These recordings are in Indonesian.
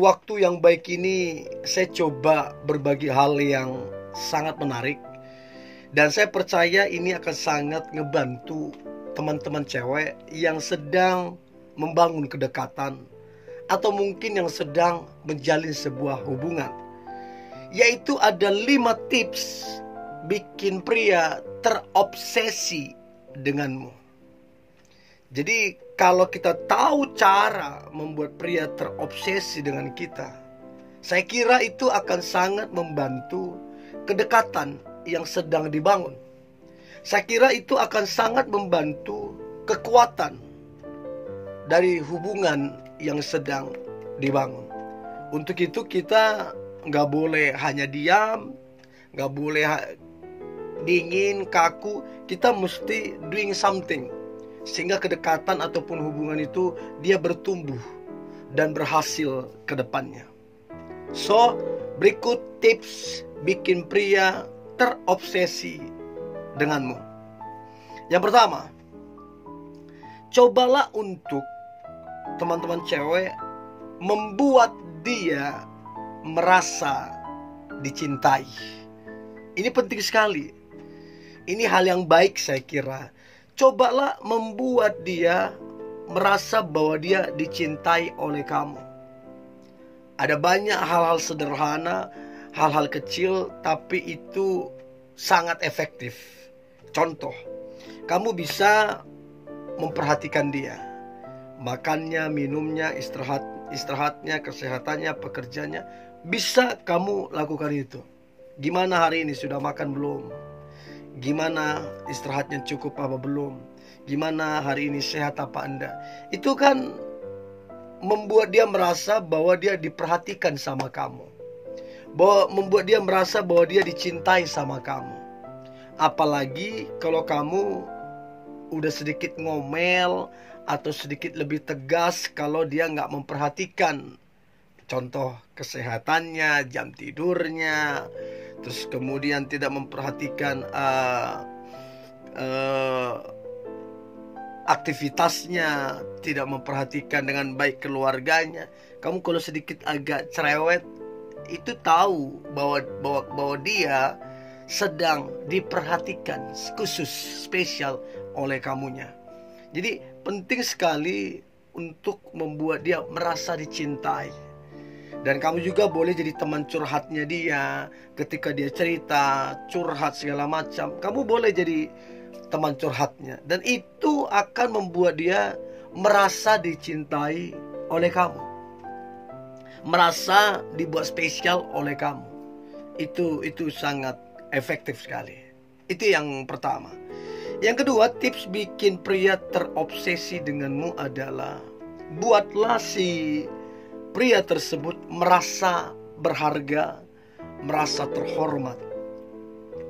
waktu yang baik ini saya coba berbagi hal yang sangat menarik. Dan saya percaya ini akan sangat ngebantu teman-teman cewek yang sedang membangun kedekatan, atau mungkin yang sedang menjalin sebuah hubungan. Yaitu ada 5 tips bikin pria terobsesi denganmu. Jadi kalau kita tahu cara membuat pria terobsesi dengan kita, saya kira itu akan sangat membantu kedekatan yang sedang dibangun. Saya kira itu akan sangat membantu kekuatan dari hubungan yang sedang dibangun. Untuk itu kita nggak boleh hanya diam, nggak boleh dingin, kaku. Kita mesti doing something, sehingga kedekatan ataupun hubungan itu dia bertumbuh dan berhasil ke depannya. So, berikut tips bikin pria terobsesi denganmu. Yang pertama, cobalah untuk teman-teman cewek membuat dia merasa dicintai. Ini penting sekali. Ini hal yang baik saya kira. Cobalah membuat dia merasa bahwa dia dicintai oleh kamu. Ada banyak hal-hal sederhana, hal-hal kecil, tapi itu sangat efektif. Contoh, kamu bisa memperhatikan dia. Makannya, minumnya, istirahatnya, kesehatannya, pekerjaannya. Bisa kamu lakukan itu. Gimana hari ini, sudah makan belum? Gimana istirahatnya, cukup apa belum? Gimana hari ini, sehat apa anda? Itu kan membuat dia merasa bahwa dia diperhatikan sama kamu, bahwa membuat dia merasa bahwa dia dicintai sama kamu. Apalagi kalau kamu udah sedikit ngomel atau sedikit lebih tegas kalau dia nggak memperhatikan. Contoh, kesehatannya, jam tidurnya, terus kemudian tidak memperhatikan aktivitasnya, tidak memperhatikan dengan baik keluarganya. Kamu kalau sedikit agak cerewet, itu tahu bahwa dia sedang diperhatikan khusus, spesial oleh kamunya. Jadi penting sekali untuk membuat dia merasa dicintai. Dan kamu juga boleh jadi teman curhatnya dia. Ketika dia cerita, curhat segala macam, kamu boleh jadi teman curhatnya. Dan itu akan membuat dia merasa dicintai oleh kamu, merasa dibuat spesial oleh kamu. Itu sangat efektif sekali. Itu yang pertama. Yang kedua, tips bikin pria terobsesi denganmu adalah buatlah si pria tersebut merasa berharga, merasa terhormat.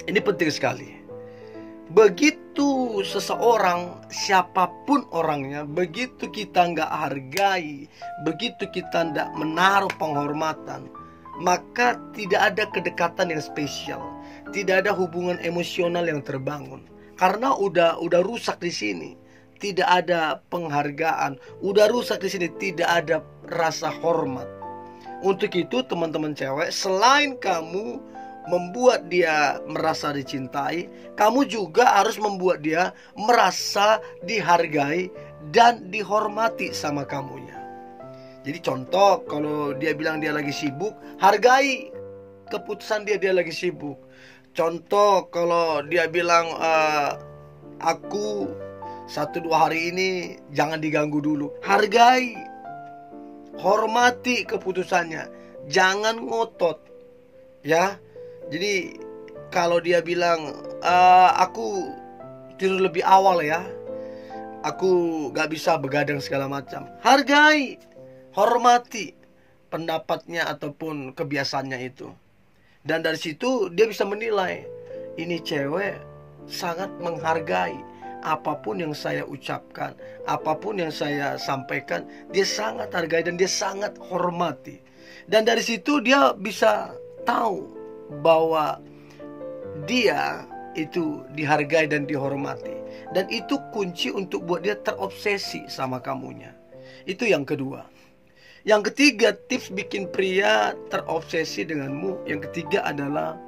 Ini penting sekali. Begitu seseorang, siapapun orangnya, begitu kita nggak hargai, begitu kita nggak menaruh penghormatan, maka tidak ada kedekatan yang spesial, tidak ada hubungan emosional yang terbangun. Karena udah rusak di sini, tidak ada penghargaan, udah rusak di sini, tidak ada rasa hormat. Untuk itu teman-teman cewek, selain kamu membuat dia merasa dicintai, kamu juga harus membuat dia merasa dihargai dan dihormati sama kamunya. Jadi contoh, kalau dia bilang dia lagi sibuk, hargai keputusan dia lagi sibuk. Contoh, kalau dia bilang aku 1-2 hari ini jangan diganggu dulu, hargai, hormati keputusannya, jangan ngotot, ya. Jadi kalau dia bilang aku tidur lebih awal ya, aku gak bisa begadang segala macam, hargai, hormati pendapatnya ataupun kebiasaannya itu. Dan dari situ dia bisa menilai, ini cewek sangat menghargai apapun yang saya ucapkan, apapun yang saya sampaikan, dia sangat hargai dan dia sangat hormati. Dan dari situ dia bisa tahu bahwa dia itu dihargai dan dihormati. Dan itu kunci untuk buat dia terobsesi sama kamunya. Itu yang kedua. Yang ketiga, tips bikin pria terobsesi denganmu. Yang ketiga adalah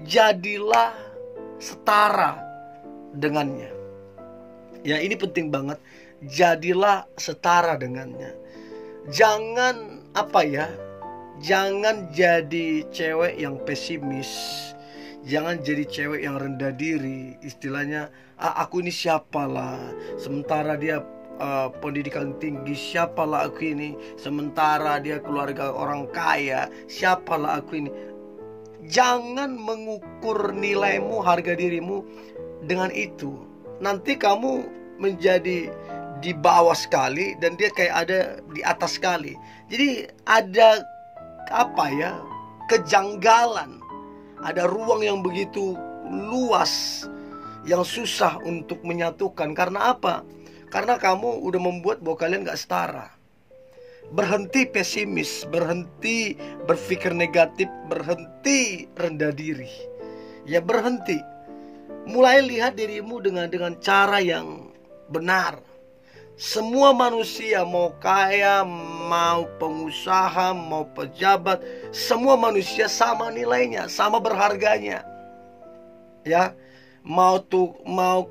jadilah setara dengannya. Ya, ini penting banget. Jadilah setara dengannya. Jangan jangan jadi cewek yang pesimis. Jangan jadi cewek yang rendah diri. Istilahnya, aku ini siapalah, sementara dia pendidikan tinggi, siapalah aku ini, sementara dia keluarga orang kaya, siapalah aku ini. Jangan mengukur nilaimu, harga dirimu dengan itu. Nanti kamu menjadi di bawah sekali dan dia kayak ada di atas sekali. Jadi ada kejanggalan. Ada ruang yang begitu luas yang susah untuk menyatukan. Karena apa? Karena kamu udah membuat bahwa kalian gak setara. Berhenti pesimis, berhenti berpikir negatif, berhenti rendah diri. Ya, berhenti. Mulai lihat dirimu dengan cara yang benar. Semua manusia, mau kaya, mau pengusaha, mau pejabat, semua manusia sama nilainya, sama berharganya. Ya, mau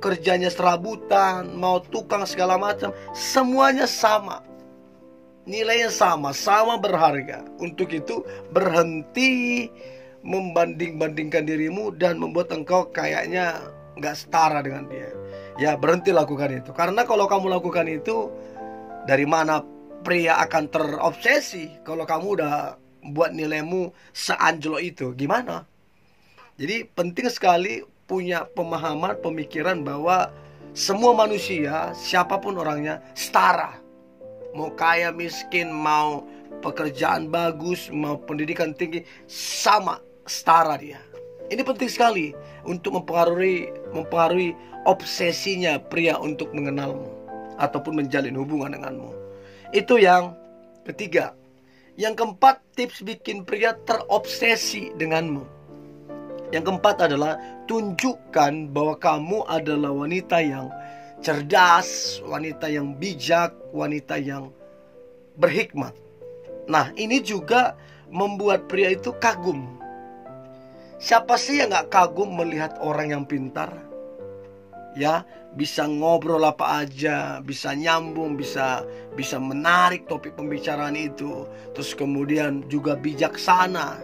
kerjanya serabutan, mau tukang segala macam, semuanya sama. Nilainya sama berharga. Untuk itu berhenti membanding-bandingkan dirimu dan membuat engkau kayaknya gak setara dengan dia. Ya, berhenti lakukan itu. Karena kalau kamu lakukan itu, dari mana pria akan terobsesi kalau kamu udah buat nilaimu seanjlok itu? Gimana? Jadi penting sekali punya pemahaman, pemikiran bahwa semua manusia, siapapun orangnya, setara. Mau kaya, miskin, mau pekerjaan bagus, mau pendidikan tinggi, sama, setara dia. Ini penting sekali untuk mempengaruhi obsesinya pria untuk mengenalmu ataupun menjalin hubungan denganmu. Itu yang ketiga. Yang keempat, tips bikin pria terobsesi denganmu. Yang keempat adalah tunjukkan bahwa kamu adalah wanita yang cerdas, wanita yang bijak, wanita yang berhikmat. Nah, ini juga membuat pria itu kagum. Siapa sih yang gak kagum melihat orang yang pintar? Ya, bisa ngobrol apa aja, bisa nyambung, bisa menarik topik pembicaraan itu. Terus kemudian juga bijaksana.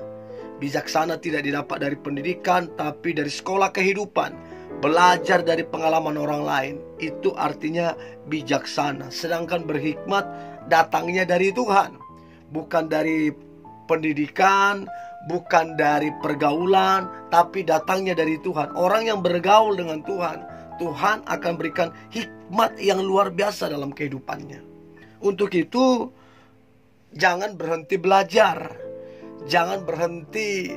Bijaksana tidak didapat dari pendidikan, tapi dari sekolah kehidupan. Belajar dari pengalaman orang lain. Itu artinya bijaksana. Sedangkan berhikmat datangnya dari Tuhan, bukan dari pendidikan, bukan dari pergaulan, tapi datangnya dari Tuhan. Orang yang bergaul dengan Tuhan, Tuhan akan berikan hikmat yang luar biasa dalam kehidupannya. Untuk itu, jangan berhenti belajar. Jangan berhenti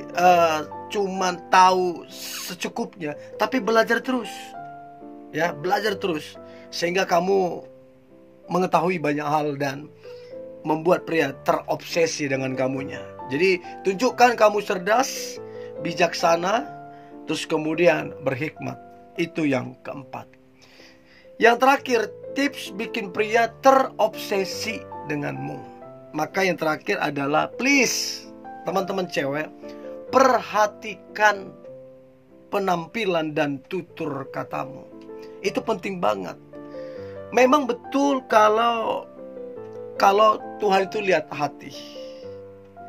cuman tahu secukupnya, tapi belajar terus. Ya, belajar terus sehingga kamu mengetahui banyak hal dan membuat pria terobsesi dengan kamunya. Jadi tunjukkan kamu cerdas, bijaksana, terus kemudian berhikmat. Itu yang keempat. Yang terakhir, tips bikin pria terobsesi denganmu. Maka yang terakhir adalah, please, teman-teman cewek, perhatikan penampilan dan tutur katamu. Itu penting banget. Memang betul kalau Tuhan itu lihat hati.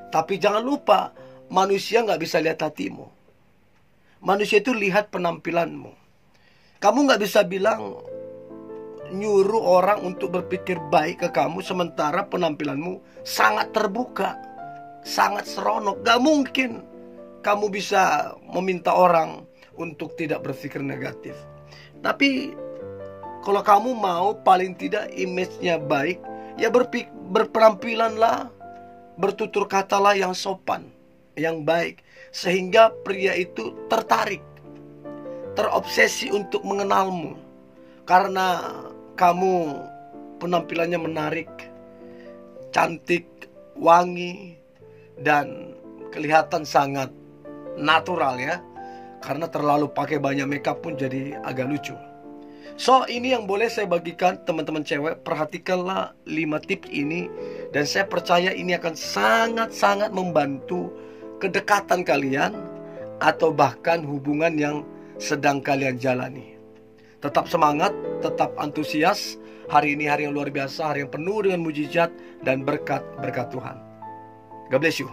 Tapi jangan lupa, manusia gak bisa lihat hatimu. Manusia itu lihat penampilanmu. Kamu gak bisa bilang nyuruh orang untuk berpikir baik ke kamu, sementara penampilanmu sangat terbuka, sangat seronok. Gak mungkin kamu bisa meminta orang untuk tidak berpikir negatif. Tapi kalau kamu mau paling tidak image-nya baik, ya berpenampilanlah, bertutur katalah yang sopan, yang baik, sehingga pria itu tertarik, terobsesi untuk mengenalmu. Karena kamu penampilannya menarik, cantik, wangi, dan kelihatan sangat natural ya. Karena terlalu pakai banyak makeup pun jadi agak lucu. So, ini yang boleh saya bagikan teman-teman cewek. Perhatikanlah 5 tips ini, dan saya percaya ini akan sangat-sangat membantu kedekatan kalian atau bahkan hubungan yang sedang kalian jalani. Tetap semangat, tetap antusias. Hari ini hari yang luar biasa, hari yang penuh dengan mujizat dan berkat Tuhan. God bless you.